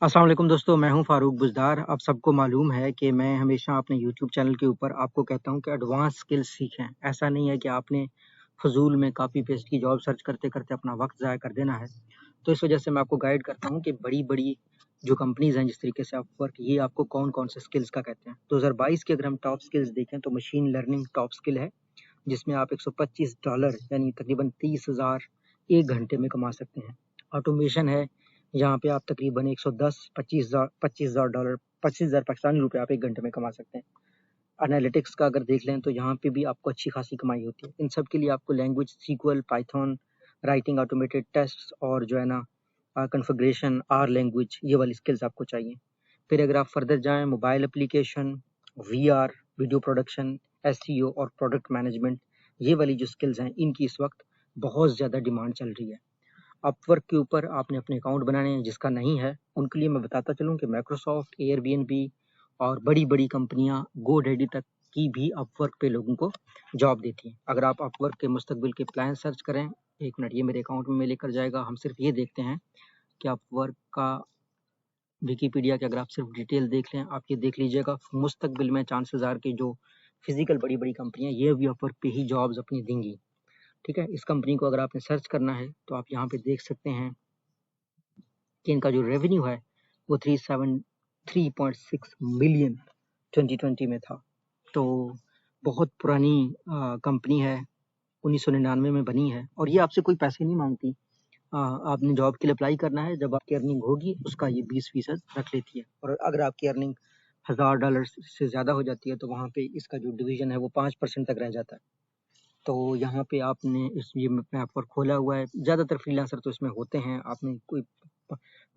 अस्सलाम वालेकुम दोस्तों, मैं हूं फ़ारूक बुज़दार। आप सबको मालूम है कि मैं हमेशा अपने यूट्यूब चैनल के ऊपर आपको कहता हूं कि एडवांस स्किल्स सीखें। ऐसा नहीं है कि आपने फ़िज़ूल में कॉपी पेस्ट की जॉब सर्च करते-करते अपना वक़्त ज़ाया कर देना है। तो इस वजह से मैं आपको गाइड करता हूं कि बड़ी-बड़ी जो कंपनीज़ हैं, जिस तरीके से अपवर्क, ये आपको कौन-कौन से स्किल्स का कहते हैं। 2022 की अगर हम टॉप स्किल्स देखें तो मशीन लर्निंग टॉप स्किल है, जिसमें आप $125 यानी तकरीबन 30,000 1 घंटे में कमा सकते हैं। ऑटोमेशन है, जहाँ पे आप तकरीबन 110 $25,000 25,000 पाकिस्तानी रुपए आप 1 घंटे में कमा सकते हैं। एनालिटिक्स का अगर देख लें तो यहाँ पे भी आपको अच्छी खासी कमाई होती है। इन सब के लिए आपको language SQL, Python, writing automated tests और जो है ना कॉन्फ़िगरेशन, आर लैंग्वेज, ये वाली स्किल्स आपको चाहिए। फिर अगर आप फर्दर जाएँ, mobile application, VR, video production, SEO और प्रोडक्ट मैनेजमेंट, ये वाली जो स्किल्स हैं, इनकी इस वक़्त बहुत ज़्यादा डिमांड चल रही है। अपवर्क के ऊपर आपने अपने अकाउंट बनाने हैं, जिसका नहीं है, उनके लिए मैं बताता चलूँ कि माइक्रोसॉफ्ट, एयरबीएनबी और बड़ी-बड़ी कंपनियाँ गोडैडी तक की भी अपवर्क पे लोगों को जॉब देती हैं। अगर आप अपवर्क के मुस्तकबिल के प्लान सर्च करें, 1 मिनट ये मेरे अकाउंट में लेकर जाएगा, हम सिर्फ ये देखते हैं कि अपवर्क का विकिपीडिया के अगर आप सिर्फ डिटेल देख लें, आप ये देख लीजिएगा मुस्तकबिल में चांसेस आर कि जो फिज़िकल बड़ी-बड़ी कंपनियाँ ये भी अपवर्क पे ही जॉब्स अपनी देंगी। ठीक है? इस कंपनी को अगर आपने सर्च करना है, तो आप यहाँ पे देख सकते हैं कि इनका जो रेवेन्यू है वो 3.6 मिलियन 2020 में था। तो बहुत पुरानी कंपनी है, 1999 में बनी है और ये आपसे कोई पैसे नहीं मांगती। आपने जॉब के लिए अप्लाई करना है, जब आपकी अर्निंग होगी उसका ये 20% रख लेती है और अगर आपकी अर्निंग $1000 से ज़्यादा हो जाती है तो वहाँ पे इसका जो डिवीज़न है वो 5% तक रह जाता है। तो यहाँ पे आपने इस ये ऐप पर खोला हुआ है, ज़्यादातर फ्रीलांसर तो इसमें होते हैं। आपने कोई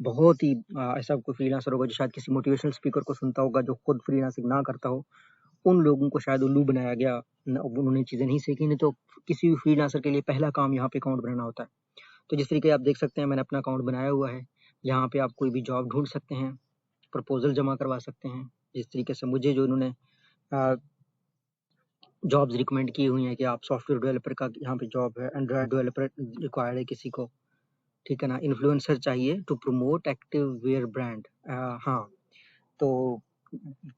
बहुत ही ऐसा कोई फ्रीलांसर होगा जो शायद किसी मोटिवेशनल स्पीकर को सुनता होगा जो खुद फ्रीलांसिंग ना करता हो, उन लोगों को शायद उल्लू बनाया गया, उन्होंने चीज़ें नहीं सीखी, नहीं तो किसी भी फ्रीलांसर के लिए पहला काम यहाँ पे अकाउंट बनाना होता है। तो जिस तरीके आप देख सकते हैं, मैंने अपना अकाउंट बनाया हुआ है, यहाँ पे आप कोई भी जॉब ढूंढ सकते हैं, प्रपोजल जमा करवा सकते हैं। जिस तरीके से मुझे जो इन्होंने जॉब्स रिकमेंड की हुई हैं कि आप सॉफ्टवेयर डेवलपर का यहाँ पे जॉब है, एंड्रॉयड डेवलपर रिक्वायर्ड है किसी को, ठीक है ना? इन्फ्लुएंसर चाहिए to promote activewear brand. हाँ, तो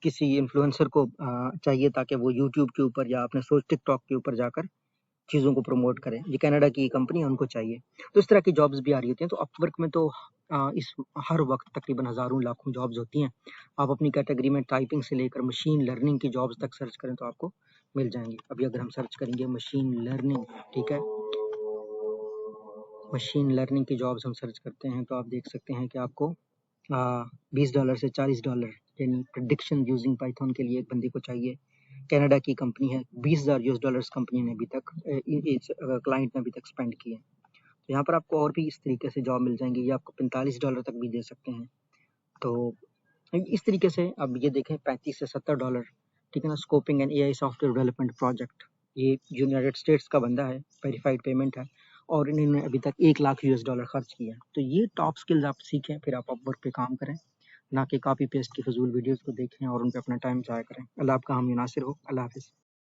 किसी इन्फ्लुएंसर को चाहिए ताकि वो यूट्यूब के ऊपर या आपने सोच टिकटॉक के ऊपर जाकर चीज़ों को प्रमोट करें। ये कनाडा की कंपनी है, उनको चाहिए। तो इस तरह की जॉब्स भी आ रही होती हैं। तो अपवर्क में तो इस हर वक़्त तकरीबन हज़ारों लाखों जॉब्स होती हैं। आप अपनी कैटेगरी में टाइपिंग से लेकर मशीन लर्निंग की जॉब्स तक सर्च करें तो आपको मिल जाएँगी। अभी अगर हम सर्च करेंगे मशीन लर्निंग, ठीक है? मशीन लर्निंग की जॉब्स हम सर्च करते हैं तो आप देख सकते हैं कि आपको $20 से $40 यानी प्रेडिक्शन यूजिंग पाइथन के लिए एक बंदे को चाहिए। कनाडा की कंपनी है, $20,000 कंपनी ने अभी तक इस क्लाइंट ने अभी तक स्पेंड किए हैं। तो यहाँ पर आपको और भी इस तरीके से जॉब मिल जाएंगी, ये आपको $45 तक भी दे सकते हैं। तो इस तरीके से अब ये देखें, $35 से $70, ठीक है ना? Scoping and AI software development project, ये यूनाइटेड स्टेट्स का बंदा है, वेरीफाइड पेमेंट है और इन्होंने अभी तक $1,00,000 खर्च किया है। तो ये टॉप स्किल्स आप सीखें, फिर आप अपवर्क पे काम करें, ना कि कॉपी पेस्ट की फजूल वीडियोस को देखें और उन पे अपना टाइम ज़ाया करें। अल्लाह आपका हामी नासिर हो। अल्लाह हाफिज़।